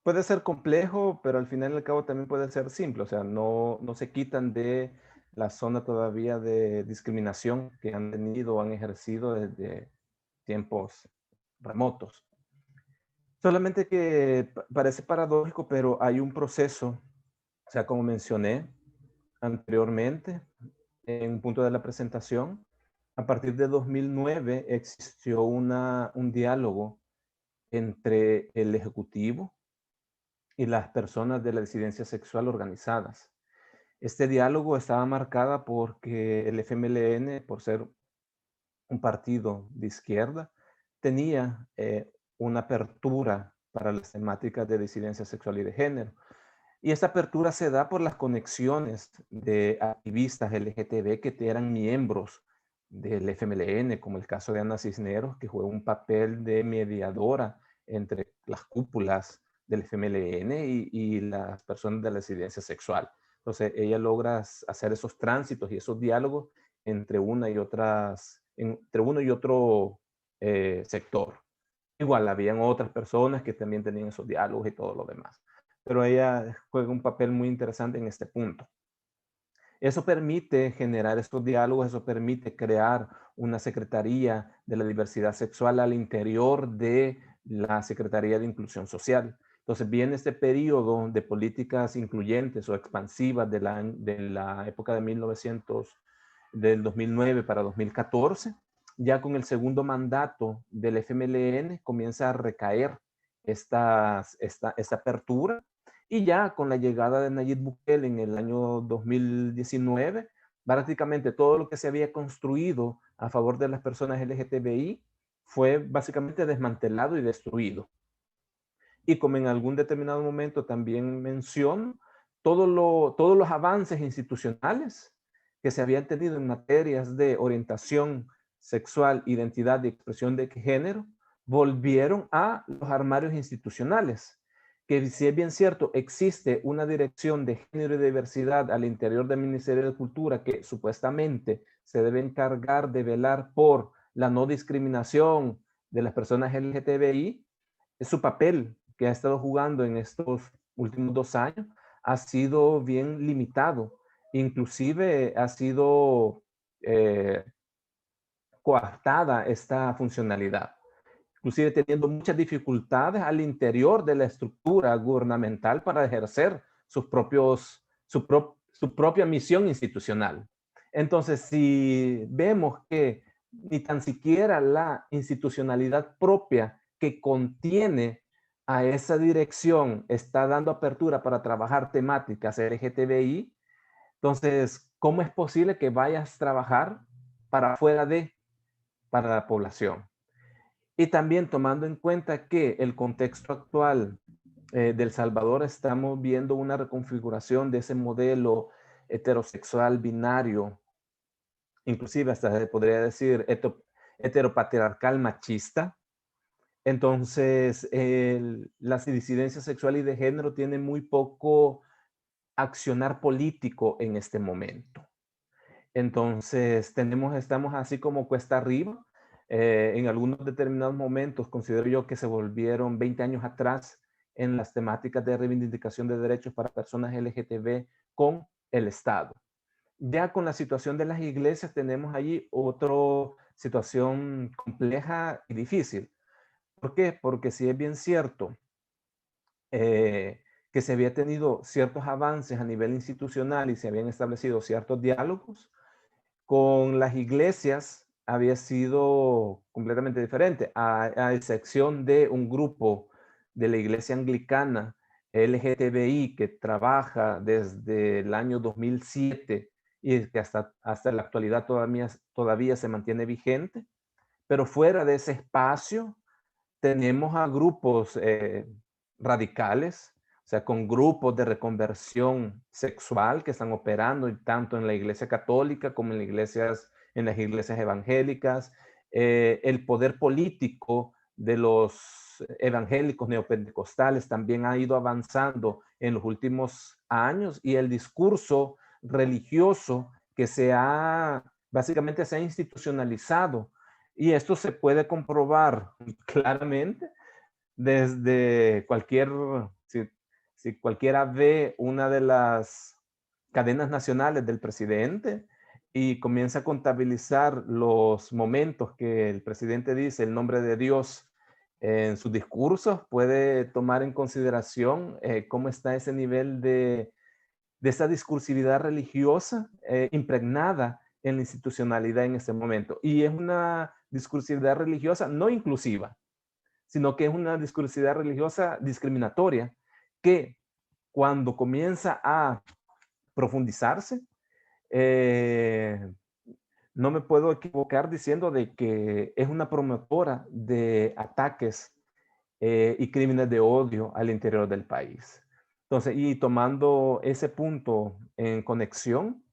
puede ser complejo, pero al final y al cabo también puede ser simple. O sea, no se quitan de la zona todavía de discriminación que han tenido o han ejercido desde tiempos remotos. Solamente que parece paradójico, pero hay un proceso, o sea, como mencioné anteriormente, en un punto de la presentación, a partir de 2009 existió un diálogo entre el Ejecutivo y las personas de la disidencia sexual organizadas. Este diálogo estaba marcada porque el FMLN, por ser un partido de izquierda, tenía una apertura para las temáticas de disidencia sexual y de género. Y esta apertura se da por las conexiones de activistas LGTB que eran miembros del FMLN, como el caso de Ana Cisneros, que juega un papel de mediadora entre las cúpulas del FMLN y las personas de la disidencia sexual. Entonces, ella logra hacer esos tránsitos y esos diálogos entre una y entre uno y otro sector. Igual, habían otras personas que también tenían esos diálogos y todo lo demás. Pero ella juega un papel muy interesante en este punto. Eso permite generar estos diálogos, eso permite crear una Secretaría de la Diversidad Sexual al interior de la Secretaría de Inclusión Social. Entonces viene este periodo de políticas incluyentes o expansivas de la época de del 2009 para 2014. Ya con el segundo mandato del FMLN comienza a recaer esta apertura. Y ya con la llegada de Nayib Bukele en el año 2019, prácticamente todo lo que se había construido a favor de las personas LGTBI fue básicamente desmantelado y destruido. Y como en algún determinado momento también menciono, todos los avances institucionales que se habían tenido en materias de orientación sexual, identidad y expresión de género, volvieron a los armarios institucionales. Que si es bien cierto, existe una dirección de género y diversidad al interior del Ministerio de Cultura que supuestamente se debe encargar de velar por la no discriminación de las personas LGTBI, es su papel que ha estado jugando en estos últimos 2 años ha sido bien limitado. Inclusive ha sido coartada esta funcionalidad, inclusive teniendo muchas dificultades al interior de la estructura gubernamental para ejercer su propia misión institucional. Entonces, si vemos que ni tan siquiera la institucionalidad propia que contiene a esa dirección está dando apertura para trabajar temáticas LGTBI, entonces, ¿cómo es posible que vayas a trabajar para la población? Y también tomando en cuenta que el contexto actual de El Salvador, estamos viendo una reconfiguración de ese modelo heterosexual binario, inclusive hasta se podría decir heteropatriarcal machista. Entonces, las disidencias sexual y de género tienen muy poco accionar político en este momento. Entonces, estamos así como cuesta arriba. En algunos determinados momentos considero yo que se volvieron 20 años atrás en las temáticas de reivindicación de derechos para personas LGTB con el Estado. Ya con la situación de las iglesias tenemos allí otra situación compleja y difícil. ¿Por qué? Porque si es bien cierto que se había tenido ciertos avances a nivel institucional y se habían establecido ciertos diálogos, con las iglesias había sido completamente diferente, a excepción de un grupo de la iglesia anglicana LGTBI que trabaja desde el año 2007 y que hasta la actualidad todavía se mantiene vigente. Pero fuera de ese espacio tenemos a grupos radicales, o sea, con grupos de reconversión sexual que están operando tanto en la Iglesia Católica como en las iglesias evangélicas. El poder político de los evangélicos neopentecostales también ha ido avanzando en los últimos años, y el discurso religioso que básicamente se ha institucionalizado. Y esto se puede comprobar claramente desde si cualquiera ve una de las cadenas nacionales del presidente y comienza a contabilizar los momentos que el presidente dice el nombre de Dios en sus discursos, puede tomar en consideración cómo está ese nivel de esa discursividad religiosa impregnada en la institucionalidad en este momento. Y es una discursividad religiosa no inclusiva, sino que es una discursividad religiosa discriminatoria que cuando comienza a profundizarse, no me puedo equivocar diciendo de que es una promotora de ataques y crímenes de odio al interior del país. Entonces, y tomando ese punto en conexión,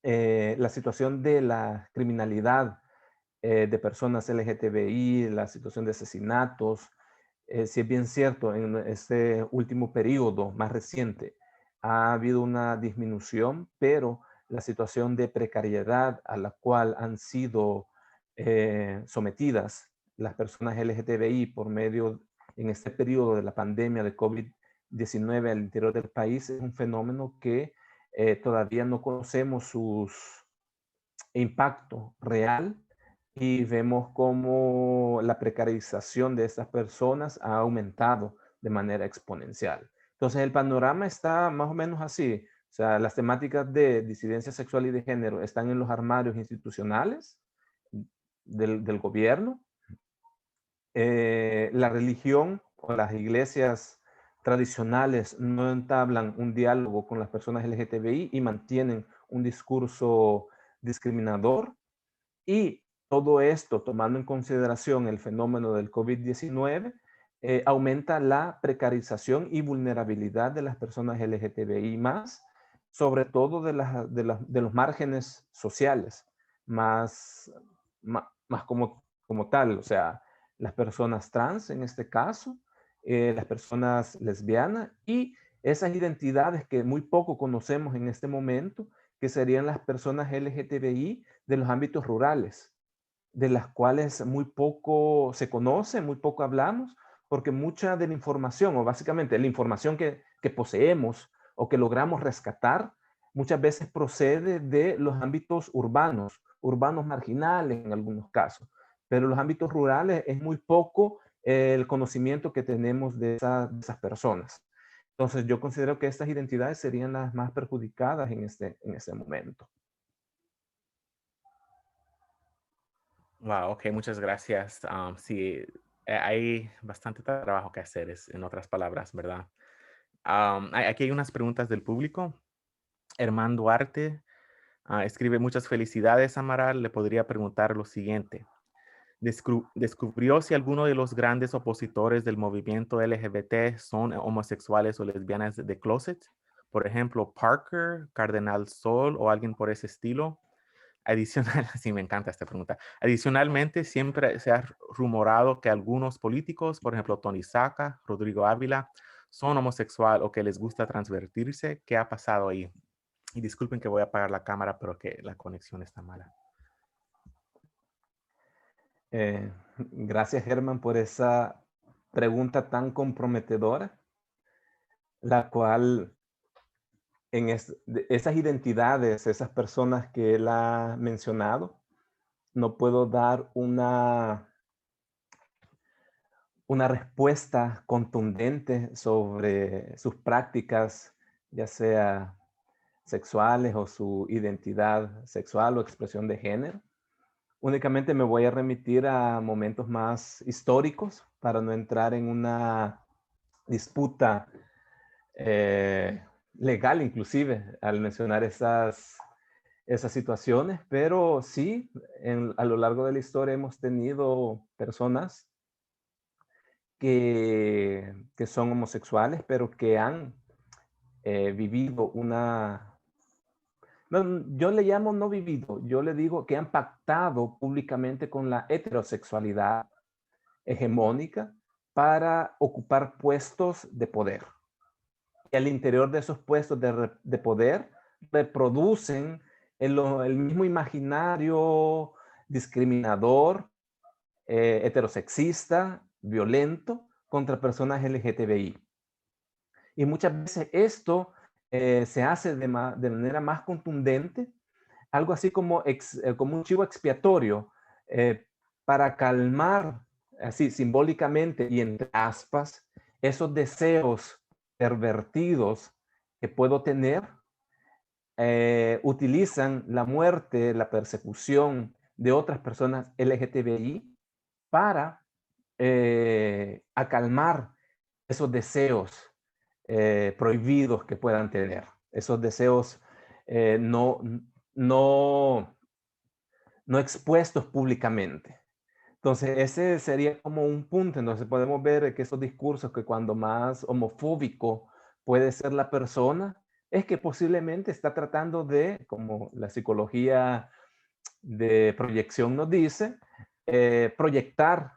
la situación de la criminalidad de personas LGTBI, la situación de asesinatos, si es bien cierto, en este último periodo más reciente ha habido una disminución, pero la situación de precariedad a la cual han sido sometidas las personas LGTBI por medio, en este periodo de la pandemia de COVID-19 al interior del país, es un fenómeno que todavía no conocemos su impacto real y vemos cómo la precarización de estas personas ha aumentado de manera exponencial. Entonces el panorama está más o menos así. O sea, las temáticas de disidencia sexual y de género están en los armarios institucionales del gobierno. La religión o las iglesias tradicionales no entablan un diálogo con las personas LGTBI y mantienen un discurso discriminador. Y todo esto, tomando en consideración el fenómeno del COVID-19, aumenta la precarización y vulnerabilidad de las personas LGTBI más, sobre todo de los márgenes sociales, más como tal, o sea, las personas trans en este caso, las personas lesbianas y esas identidades que muy poco conocemos en este momento, que serían las personas LGTBI de los ámbitos rurales, de las cuales muy poco se conoce, muy poco hablamos, porque mucha de la información, o básicamente la información que poseemos o que logramos rescatar, muchas veces procede de los ámbitos urbanos, urbanos marginales en algunos casos, pero los ámbitos rurales es muy poco el conocimiento que tenemos de esas personas. Entonces yo considero que estas identidades serían las más perjudicadas en este momento. Wow, ok, muchas gracias. Sí, hay bastante trabajo que hacer, en otras palabras, ¿verdad? Aquí hay unas preguntas del público. Herman Duarte escribe: muchas felicidades, Amaral. Le podría preguntar lo siguiente. ¿Descubrió si alguno de los grandes opositores del movimiento LGBT son homosexuales o lesbianas de closet? Por ejemplo, Parker, Cardenal Sol o alguien por ese estilo. Adicional, sí, me encanta esta pregunta. Adicionalmente, siempre se ha rumorado que algunos políticos, por ejemplo, Tony Saca, Rodrigo Ávila, son homosexual o que les gusta transvertirse. ¿Qué ha pasado ahí? Y disculpen que voy a apagar la cámara, pero que la conexión está mala. Gracias, Germán, por esa pregunta tan comprometedora, la cual esas identidades, esas personas que él ha mencionado, no puedo dar una respuesta contundente sobre sus prácticas, ya sea sexuales o su identidad sexual o expresión de género. Únicamente me voy a remitir a momentos más históricos para no entrar en una disputa legal inclusive al mencionar esas situaciones, pero sí, a lo largo de la historia hemos tenido personas que son homosexuales, pero que han vivido yo le llamo no vivido, yo le digo que han pactado públicamente con la heterosexualidad hegemónica para ocupar puestos de poder. Y al interior de esos puestos de poder reproducen el mismo imaginario discriminador, heterosexista, violento contra personas LGTBI. Y muchas veces esto se hace de manera más contundente, algo así como un chivo expiatorio para calmar, así simbólicamente y entre aspas, esos deseos pervertidos que puedo tener. Utilizan la muerte, la persecución de otras personas LGTBI para acalmar esos deseos prohibidos que puedan tener, esos deseos no expuestos públicamente. Entonces, ese sería como un punto en donde podemos ver que esos discursos que cuando más homofóbico puede ser la persona, es que posiblemente está tratando de, como la psicología de proyección nos dice, proyectar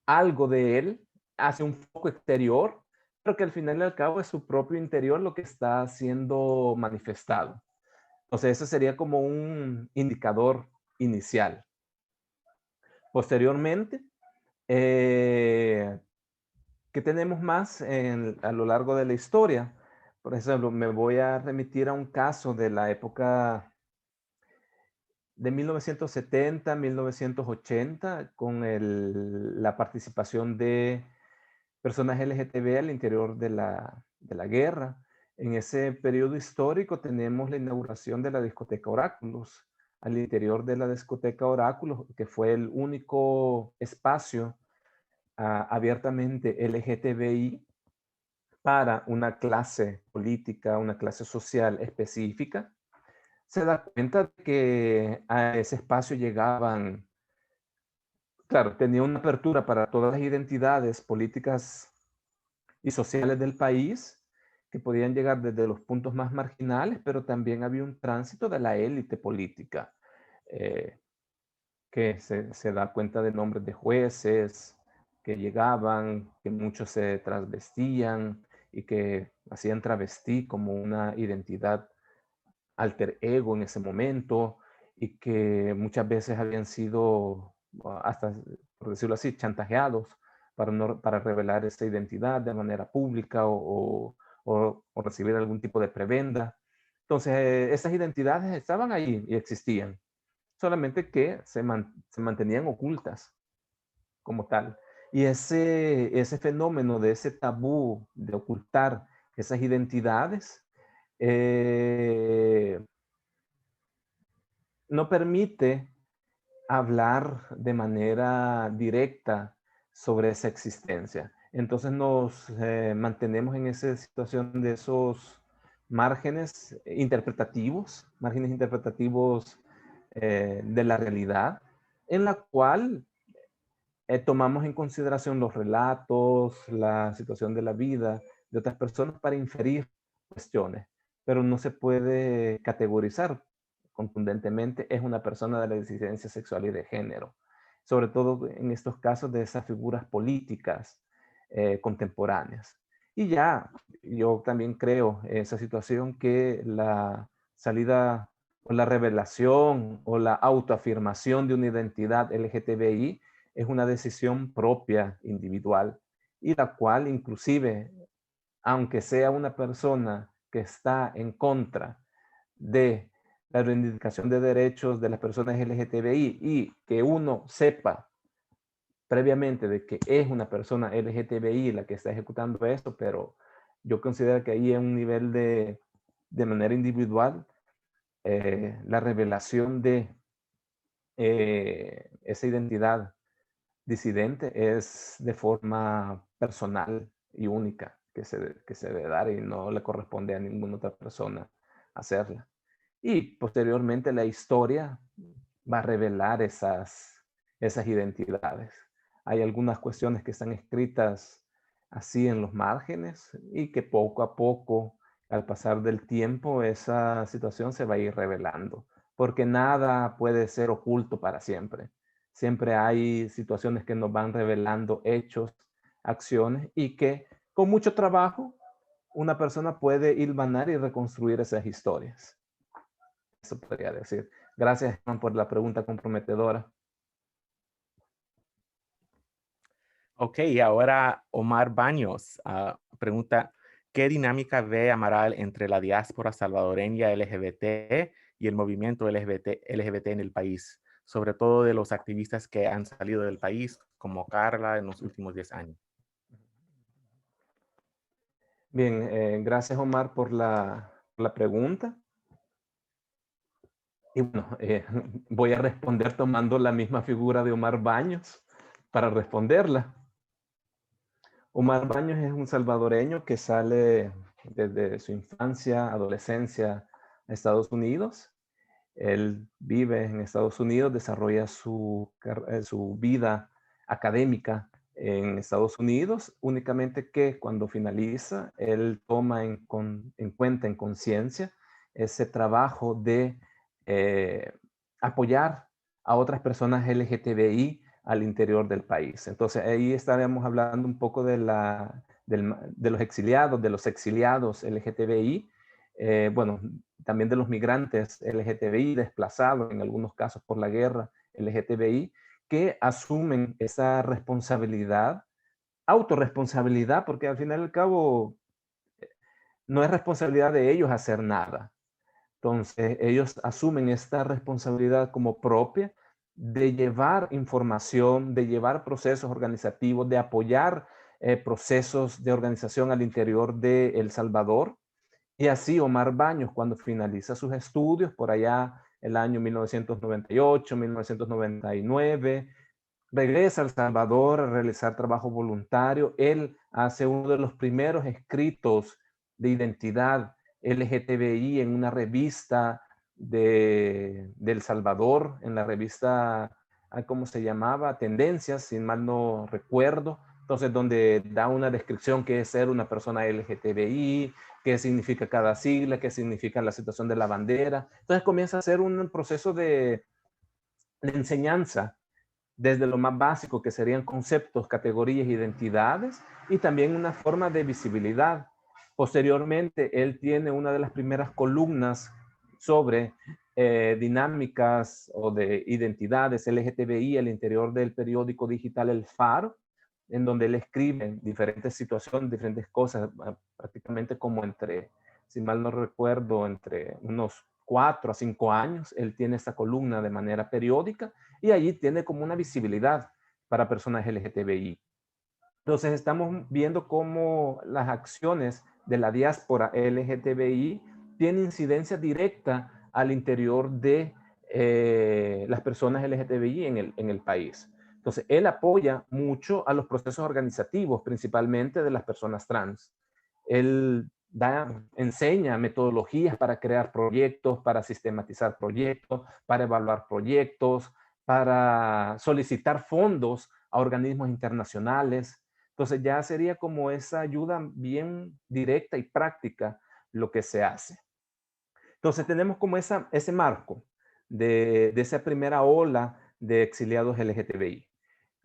algo de él hacia un foco exterior, pero que al final y al cabo es su propio interior lo que está siendo manifestado. Entonces, ese sería como un indicador inicial. Posteriormente, ¿qué tenemos más a lo largo de la historia? Por ejemplo, me voy a remitir a un caso de la época de 1970, 1980, con la participación de personas LGTB al interior de la guerra. En ese periodo histórico tenemos la inauguración de la discoteca Oráculos. Al interior de la discoteca Oráculos, que fue el único espacio abiertamente LGTBI para una clase política, una clase social específica, se da cuenta de que a ese espacio llegaban, claro, tenía una apertura para todas las identidades políticas y sociales del país, que podían llegar desde los puntos más marginales, pero también había un tránsito de la élite política, que se da cuenta de nombres de jueces que llegaban, que muchos se transvestían y que hacían travestí como una identidad alter ego en ese momento, y que muchas veces habían sido, hasta, por decirlo así, chantajeados para revelar esa identidad de manera pública o recibir algún tipo de prebenda. Entonces, esas identidades estaban ahí y existían, solamente que se mantenían ocultas como tal. Y ese fenómeno de ese tabú de ocultar esas identidades no permite hablar de manera directa sobre esa existencia. Entonces nos mantenemos en esa situación de esos márgenes interpretativos de la realidad, en la cual tomamos en consideración los relatos, la situación de la vida de otras personas para inferir cuestiones, pero no se puede categorizar contundentemente, es una persona de la disidencia sexual y de género, sobre todo en estos casos de esas figuras políticas contemporáneas. Y ya, yo también creo en esa situación que la salida o la revelación o la autoafirmación de una identidad LGTBI es una decisión propia, individual, y la cual inclusive, aunque sea una persona que está en contra de la reivindicación de derechos de las personas LGTBI y que uno sepa previamente de que es una persona LGTBI la que está ejecutando esto, pero yo considero que ahí en un nivel de manera individual, la revelación de esa identidad disidente es de forma personal y única que se debe dar y no le corresponde a ninguna otra persona hacerla. Y posteriormente la historia va a revelar esas identidades. Hay algunas cuestiones que están escritas así en los márgenes y que poco a poco, al pasar del tiempo, esa situación se va a ir revelando, porque nada puede ser oculto para siempre. Siempre hay situaciones que nos van revelando hechos, acciones, y que con mucho trabajo una persona puede hilvanar y reconstruir esas historias. Eso podría decir. Gracias, Juan, por la pregunta comprometedora. Ok, y ahora Omar Baños pregunta, ¿qué dinámica ve Amaral entre la diáspora salvadoreña LGBT y el movimiento LGBT en el país? Sobre todo de los activistas que han salido del país, como Carla en los últimos 10 años. Bien, gracias, Omar, por la pregunta. Y bueno, voy a responder tomando la misma figura de Omar Baños para responderla. Omar Baños es un salvadoreño que sale desde su infancia, adolescencia a Estados Unidos. Él vive en Estados Unidos, desarrolla su vida académica en Estados Unidos, únicamente que cuando finaliza, él toma en cuenta, en conciencia, ese trabajo de apoyar a otras personas LGTBI al interior del país. Entonces ahí estaremos hablando un poco de los exiliados LGTBI, bueno, también de los migrantes LGTBI, desplazados en algunos casos por la guerra LGTBI, que asumen esa responsabilidad, autorresponsabilidad, porque al final y al cabo no es responsabilidad de ellos hacer nada. Entonces ellos asumen esta responsabilidad como propia de llevar información, de llevar procesos organizativos, de apoyar procesos de organización al interior de El Salvador. Y así Omar Baños, cuando finaliza sus estudios, por allá el año 1998, 1999, regresa a El Salvador a realizar trabajo voluntario. Él hace uno de los primeros escritos de identidad LGTBI en una revista de El Salvador, en la revista, ¿cómo se llamaba? Tendencias, si mal no recuerdo. Entonces, donde da una descripción qué es ser una persona LGTBI, qué significa cada sigla, qué significa la situación de la bandera. Entonces comienza a ser un proceso de enseñanza desde lo más básico, que serían conceptos, categorías, identidades, y también una forma de visibilidad. Posteriormente, él tiene una de las primeras columnas sobre dinámicas o de identidades LGTBI al interior del periódico digital El Faro, en donde él escribe diferentes situaciones, diferentes cosas, prácticamente como entre, si mal no recuerdo, entre unos 4 a 5 años, él tiene esta columna de manera periódica y allí tiene como una visibilidad para personas LGTBI. Entonces estamos viendo cómo las acciones de la diáspora LGTBI tienen incidencia directa al interior de las personas LGTBI en el país. Entonces, él apoya mucho a los procesos organizativos, principalmente de las personas trans. Él enseña metodologías para crear proyectos, para sistematizar proyectos, para evaluar proyectos, para solicitar fondos a organismos internacionales. Entonces ya sería como esa ayuda bien directa y práctica lo que se hace. Entonces tenemos como ese marco de esa primera ola de exiliados LGTBI.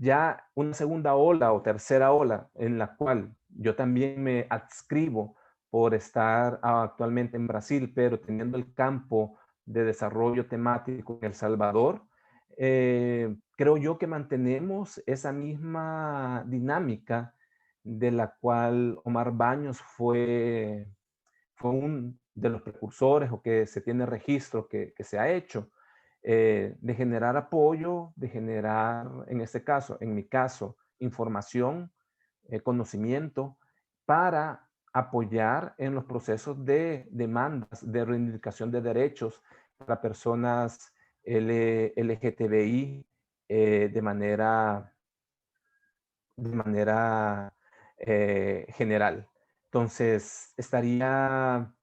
Ya una segunda ola o tercera ola en la cual yo también me adscribo por estar actualmente en Brasil, pero teniendo el campo de desarrollo temático en El Salvador, creo yo que mantenemos esa misma dinámica de la cual Omar Baños fue un de los precursores o que se tiene registro que se ha hecho, de generar apoyo, de generar, en este caso, en mi caso, información, conocimiento, para apoyar en los procesos de demandas, de reivindicación de derechos para personas LGTBI de manera general. Entonces, estaría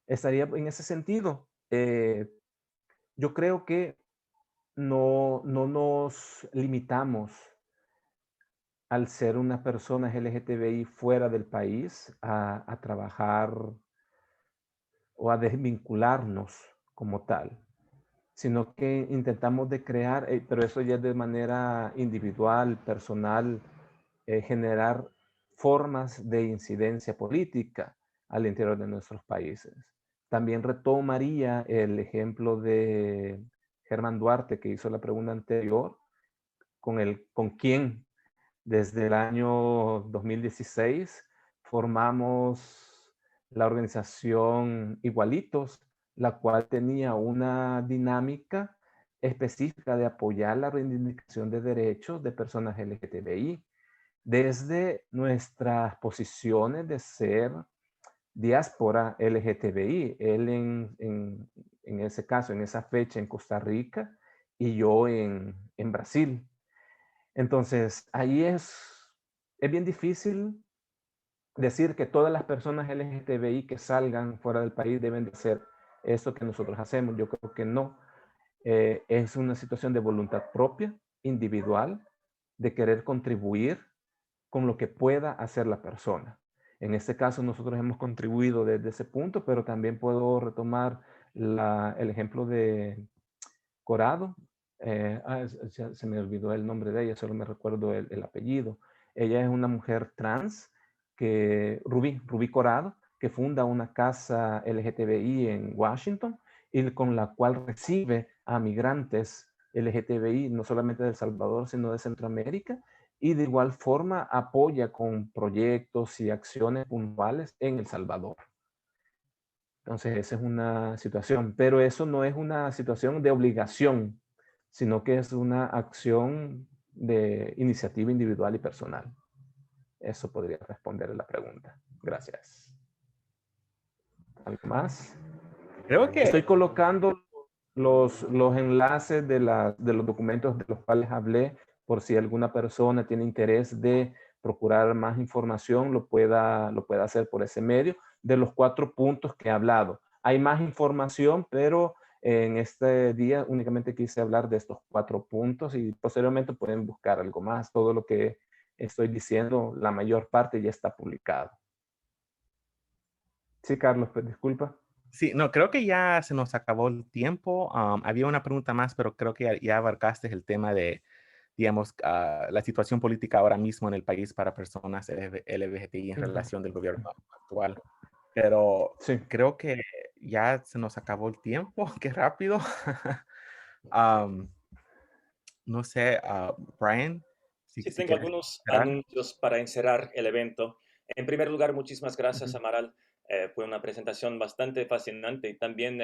en ese sentido. Yo creo que no nos limitamos al ser una persona LGTBI fuera del país a trabajar o a desvincularnos como tal, sino que intentamos de crear, pero eso ya de manera individual, personal, generar formas de incidencia política al interior de nuestros países. También retomaría el ejemplo de Germán Duarte, que hizo la pregunta anterior, con quien desde el año 2016 formamos la organización Igualitos, la cual tenía una dinámica específica de apoyar la reivindicación de derechos de personas LGTBI desde nuestras posiciones de ser diáspora LGTBI. Él en ese caso, en esa fecha en Costa Rica y yo en Brasil. Entonces, ahí es bien difícil decir que todas las personas LGTBI que salgan fuera del país deben de hacer eso que nosotros hacemos. Yo creo que no. Es una situación de voluntad propia, individual, de querer contribuir, con lo que pueda hacer la persona. En este caso nosotros hemos contribuido desde ese punto, pero también puedo retomar el ejemplo de Corado. Se me olvidó el nombre de ella, solo me recuerdo el apellido. Ella es una mujer trans, Rubí Corado, que funda una casa LGTBI en Washington y con la cual recibe a migrantes LGTBI, no solamente de El Salvador, sino de Centroamérica, y de igual forma apoya con proyectos y acciones puntuales en El Salvador. Entonces, esa es una situación, pero eso no es una situación de obligación, sino que es una acción de iniciativa individual y personal. Eso podría responder a la pregunta. Gracias. ¿Algo más? Creo que Estoy colocando los enlaces de los documentos de los cuales hablé, por si alguna persona tiene interés de procurar más información, lo pueda hacer por ese medio, de los 4 puntos que he hablado. Hay más información, pero en este día únicamente quise hablar de estos 4 puntos y posteriormente pueden buscar algo más. Todo lo que estoy diciendo, la mayor parte ya está publicado. Sí, Carlos, pues disculpa. sí, no, creo que ya se nos acabó el tiempo. Había una pregunta más, pero creo que ya abarcaste el tema de, digamos, la situación política ahora mismo en el país para personas LGBTI en relación del gobierno actual. Pero Sí. creo que ya se nos acabó el tiempo. Qué rápido. Am, no sé, Brian, Sí, si tengo quieres algunos cerrar. anuncios para encerrar el evento. En primer lugar, muchísimas gracias, Amaral. Fue una presentación bastante fascinante y también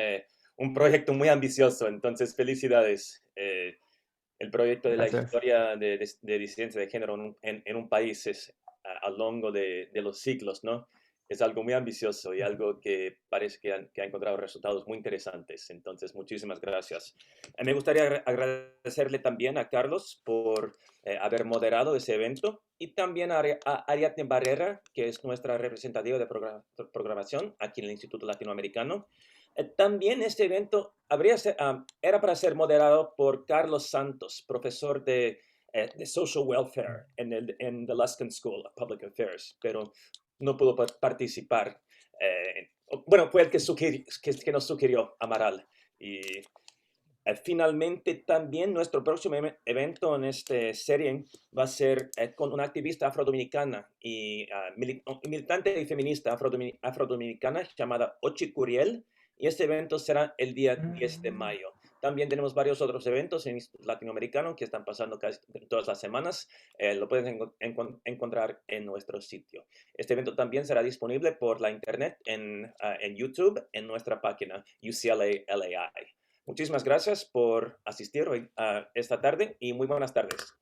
un proyecto muy ambicioso. Entonces, felicidades. El proyecto de la Gracias. historia de disidencia de género en un país es a lo largo de los siglos, ¿no? Es algo muy ambicioso y algo que parece que ha encontrado resultados muy interesantes. Entonces, muchísimas gracias. Me gustaría agradecerle también a Carlos por haber moderado ese evento y también a Ariadne Barrera, que es nuestra representativa de programación aquí en el Instituto Latinoamericano. También este evento era para ser moderado por Carlos Santos, profesor de Social Welfare en the Luskin School of Public Affairs, pero no pudo participar. Bueno, fue el que nos sugirió Amaral. Y finalmente, también nuestro próximo evento en esta serie va a ser con una activista afrodominicana y militante y feminista afrodominicana llamada Ochi Curiel. Y este evento será el día 10 de mayo. También tenemos varios otros eventos en latinoamericano que están pasando casi todas las semanas. Lo pueden encontrar en nuestro sitio. Este evento también será disponible por la internet en YouTube en nuestra página UCLA LAI. Muchísimas gracias por asistir hoy esta tarde y muy buenas tardes.